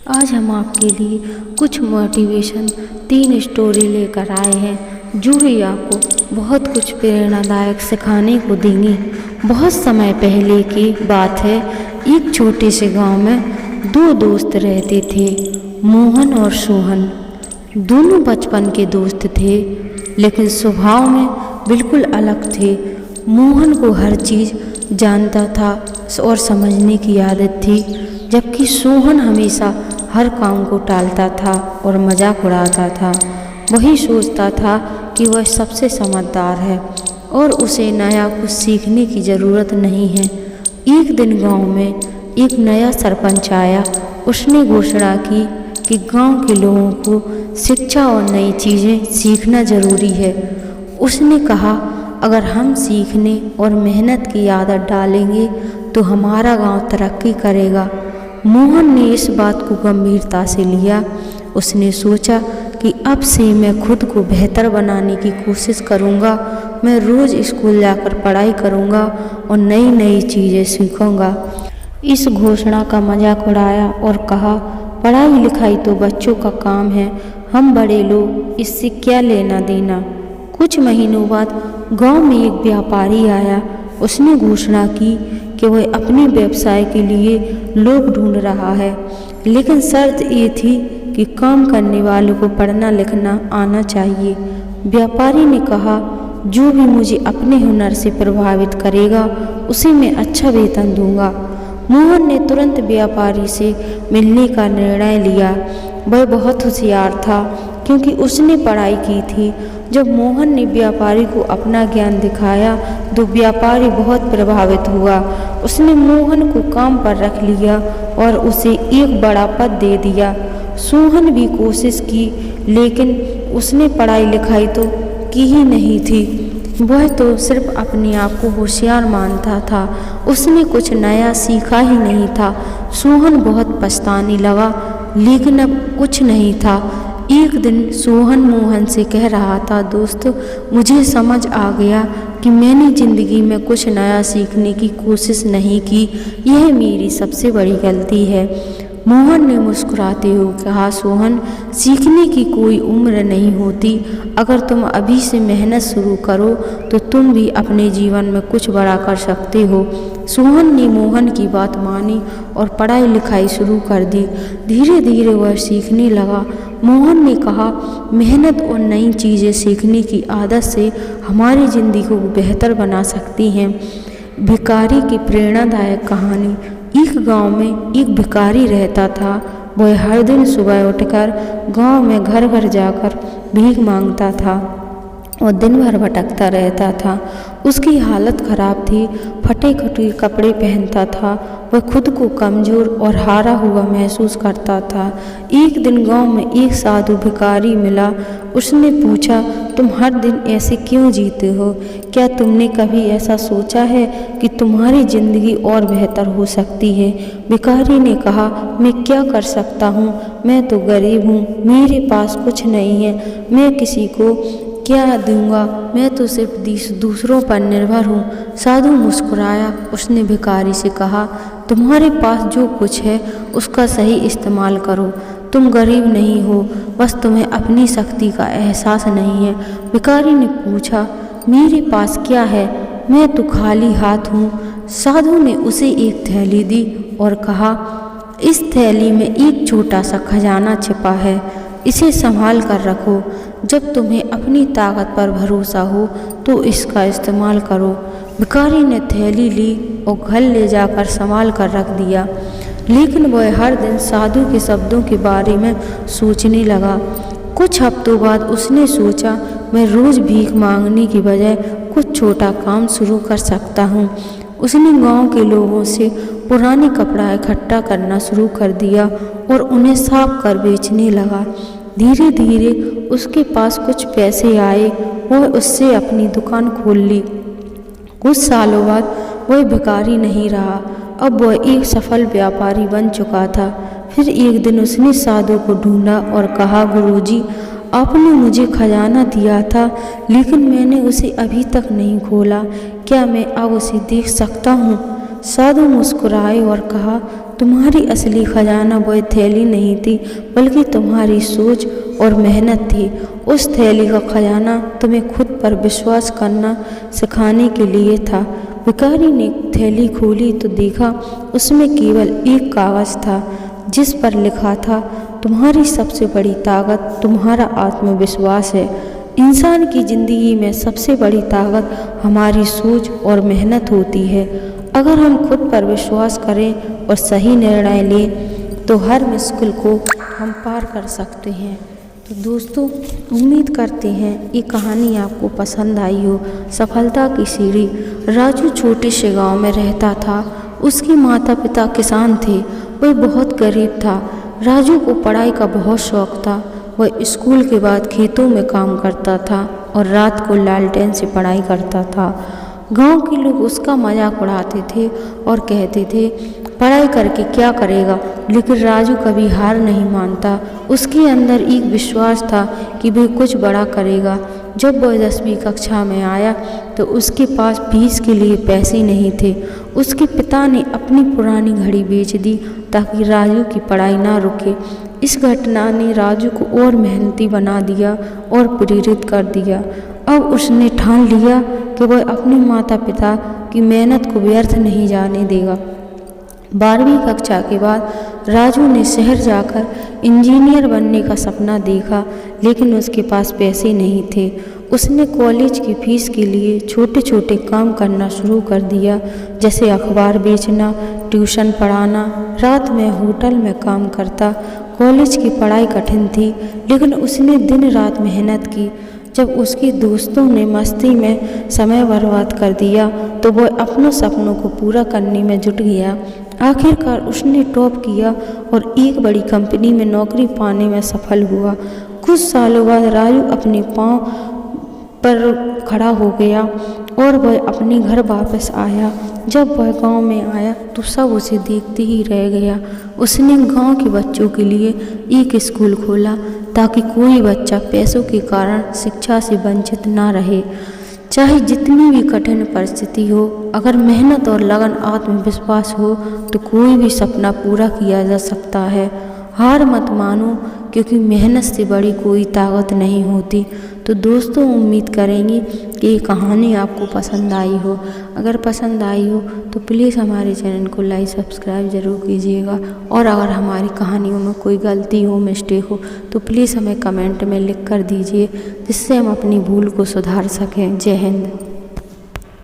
आज हम आपके लिए कुछ मोटिवेशन 3 स्टोरी लेकर आए हैं जो भी आपको बहुत कुछ प्रेरणादायक सिखाने को देंगी। बहुत समय पहले की बात है। एक छोटे से गांव में 2 दोस्त रहते थे, मोहन और सोहन। दोनों बचपन के दोस्त थे, लेकिन स्वभाव में बिल्कुल अलग थे। मोहन को हर चीज़ जानता था और समझने की आदत थी, जबकि सोहन हमेशा हर काम को टालता था और मजाक उड़ाता था। वही सोचता था कि वह सबसे समझदार है और उसे नया कुछ सीखने की ज़रूरत नहीं है। एक दिन गांव में एक नया सरपंच आया। उसने घोषणा की कि गांव के लोगों को शिक्षा और नई चीज़ें सीखना ज़रूरी है। उसने कहा, अगर हम सीखने और मेहनत की आदत डालेंगे तो हमारा गांव तरक्की करेगा। मोहन ने इस बात को गंभीरता से लिया। उसने सोचा कि अब से मैं खुद को बेहतर बनाने की कोशिश करूंगा। मैं रोज़ स्कूल जाकर पढ़ाई करूंगा और नई नई चीज़ें सीखूंगा। इस घोषणा का मजाक उड़ाया और कहा, पढ़ाई लिखाई तो बच्चों का काम है, हम बड़े लोग इससे क्या लेना देना। कुछ महीनों बाद गांव में एक व्यापारी आया। उसने घोषणा की कि वह अपने व्यवसाय के लिए लोग ढूंढ रहा है, लेकिन शर्त ये थी कि काम करने वालों को पढ़ना लिखना आना चाहिए। व्यापारी ने कहा, जो भी मुझे अपने हुनर से प्रभावित करेगा उसे मैं अच्छा वेतन दूंगा। मोहन ने तुरंत व्यापारी से मिलने का निर्णय लिया। वह बहुत होशियार था क्योंकि उसने पढ़ाई की थी। जब मोहन ने व्यापारी को अपना ज्ञान दिखाया तो व्यापारी बहुत प्रभावित हुआ। उसने मोहन को काम पर रख लिया और उसे एक बड़ा पद दे दिया। सोहन भी कोशिश की, लेकिन उसने पढ़ाई लिखाई तो की ही नहीं थी। वह तो सिर्फ अपने आप को होशियार मानता था। उसने कुछ नया सीखा ही नहीं था। सोहन बहुत पछताने लगा, लेकिन अब कुछ नहीं था। एक दिन सोहन मोहन से कह रहा था, दोस्त, मुझे समझ आ गया कि मैंने ज़िंदगी में कुछ नया सीखने की कोशिश नहीं की। यह मेरी सबसे बड़ी गलती है। मोहन ने मुस्कुराते हुए कहा, सोहन, सीखने की कोई उम्र नहीं होती। अगर तुम अभी से मेहनत शुरू करो तो तुम भी अपने जीवन में कुछ बड़ा कर सकते हो। सोहन ने मोहन की बात मानी और पढ़ाई लिखाई शुरू कर दी। धीरे धीरे वह सीखने लगा। मोहन ने कहा, मेहनत और नई चीज़ें सीखने की आदत से हमारी ज़िंदगी को बेहतर बना सकती हैं। भिखारी की प्रेरणादायक कहानी। एक गांव में एक भिखारी रहता था। वह हर दिन सुबह उठकर गांव में घर घर जाकर भीख मांगता था और दिन भर भटकता रहता था। उसकी हालत खराब थी, फटे कटे कपड़े पहनता था। वह खुद को कमज़ोर और हारा हुआ महसूस करता था। एक दिन गांव में एक साधु भिखारी मिला। उसने पूछा, तुम हर दिन ऐसे क्यों जीते हो? क्या तुमने कभी ऐसा सोचा है कि तुम्हारी ज़िंदगी और बेहतर हो सकती है? भिखारी ने कहा, मैं क्या कर सकता हूँ? मैं तो गरीब हूँ, मेरे पास कुछ नहीं है, मैं किसी को क्या दूंगा? मैं तो सिर्फ दूसरों पर निर्भर हूँ। साधु मुस्कुराया। उसने भिखारी से कहा, तुम्हारे पास जो कुछ है उसका सही इस्तेमाल करो। तुम गरीब नहीं हो, बस तुम्हें अपनी शक्ति का एहसास नहीं है। भिखारी ने पूछा, मेरे पास क्या है? मैं तो खाली हाथ हूँ। साधु ने उसे एक थैली दी और कहा, इस थैली में एक छोटा सा खजाना छिपा है, इसे संभाल कर रखो। जब तुम्हें अपनी ताकत पर भरोसा हो तो इसका इस्तेमाल करो। भिखारी ने थैली ली और घर ले जाकर संभाल कर रख दिया, लेकिन वह हर दिन साधु के शब्दों के बारे में सोचने लगा। कुछ हफ्तों बाद उसने सोचा, मैं रोज़ भीख मांगने की बजाय कुछ छोटा काम शुरू कर सकता हूँ। उसने गांव के लोगों से पुराने कपड़ा इकट्ठा करना शुरू कर दिया और उन्हें साफ कर बेचने लगा। धीरे धीरे उसके पास कुछ पैसे आए। वह उससे अपनी दुकान खोल ली। कुछ सालों बाद वह भिखारी नहीं रहा, अब वह एक सफल व्यापारी बन चुका था। फिर एक दिन उसने साधु को ढूंढा और कहा, गुरुजी, आपने मुझे खजाना दिया था, लेकिन मैंने उसे अभी तक नहीं खोला। क्या मैं अब उसे देख सकता हूँ? साधु मुस्कुराए और कहा, तुम्हारी असली खजाना वह थैली नहीं थी, बल्कि तुम्हारी सोच और मेहनत थी। उस थैली का खजाना तुम्हें खुद पर विश्वास करना सिखाने के लिए था। भिखारी ने थैली खोली तो देखा उसमें केवल एक कागज था, जिस पर लिखा था, तुम्हारी सबसे बड़ी ताकत तुम्हारा आत्मविश्वास है। इंसान की ज़िंदगी में सबसे बड़ी ताकत हमारी सोच और मेहनत होती है। अगर हम खुद पर विश्वास करें और सही निर्णय लें तो हर मुश्किल को हम पार कर सकते हैं। तो दोस्तों, उम्मीद करते हैं ये कहानी आपको पसंद आई हो। सफलता की सीढ़ी। राजू छोटे से गांव में रहता था। उसके माता पिता किसान थे। वह बहुत गरीब था। राजू को पढ़ाई का बहुत शौक था। वह स्कूल के बाद खेतों में काम करता था और रात को लालटेन से पढ़ाई करता था। गांव के लोग उसका मजाक उड़ाते थे और कहते थे, पढ़ाई करके क्या करेगा। लेकिन राजू कभी हार नहीं मानता। उसके अंदर एक विश्वास था कि वह कुछ बड़ा करेगा। जब वह 10वीं कक्षा में आया तो उसके पास फीस के लिए पैसे नहीं थे। उसके पिता ने अपनी पुरानी घड़ी बेच दी ताकि राजू की पढ़ाई ना रुके। इस घटना ने राजू को और मेहनती बना दिया और प्रेरित कर दिया। अब उसने ठान लिया कि वह अपने माता पिता की मेहनत को व्यर्थ नहीं जाने देगा। 12वीं कक्षा के बाद राजू ने शहर जाकर इंजीनियर बनने का सपना देखा, लेकिन उसके पास पैसे नहीं थे। उसने कॉलेज की फीस के लिए छोटे छोटे काम करना शुरू कर दिया, जैसे अखबार बेचना, ट्यूशन पढ़ाना। रात में होटल में काम करता। कॉलेज की पढ़ाई कठिन थी, लेकिन उसने दिन रात मेहनत की। जब उसके दोस्तों ने मस्ती में समय बर्बाद कर दिया तो वह अपने सपनों को पूरा करने में जुट गया। आखिरकार उसने टॉप किया और एक बड़ी कंपनी में नौकरी पाने में सफल हुआ। कुछ सालों बाद राजू अपने पांव पर खड़ा हो गया और वह अपने घर वापस आया। जब वह गांव में आया तो सब उसे देखते ही रह गया। उसने गांव के बच्चों के लिए एक स्कूल खोला ताकि कोई बच्चा पैसों के कारण शिक्षा से वंचित ना रहे। चाहे जितनी भी कठिन परिस्थिति हो, अगर मेहनत और लगन आत्मविश्वास हो तो कोई भी सपना पूरा किया जा सकता है। हार मत मानो, क्योंकि मेहनत से बड़ी कोई ताकत नहीं होती। तो दोस्तों, उम्मीद करेंगे कि ये कहानी आपको पसंद आई हो। अगर पसंद आई हो तो प्लीज़ हमारे चैनल को लाइक सब्सक्राइब ज़रूर कीजिएगा। और अगर हमारी कहानियों में कोई गलती हो, मिस्टेक हो तो प्लीज़ हमें कमेंट में लिख कर दीजिए, जिससे हम अपनी भूल को सुधार सकें। जय हिंद।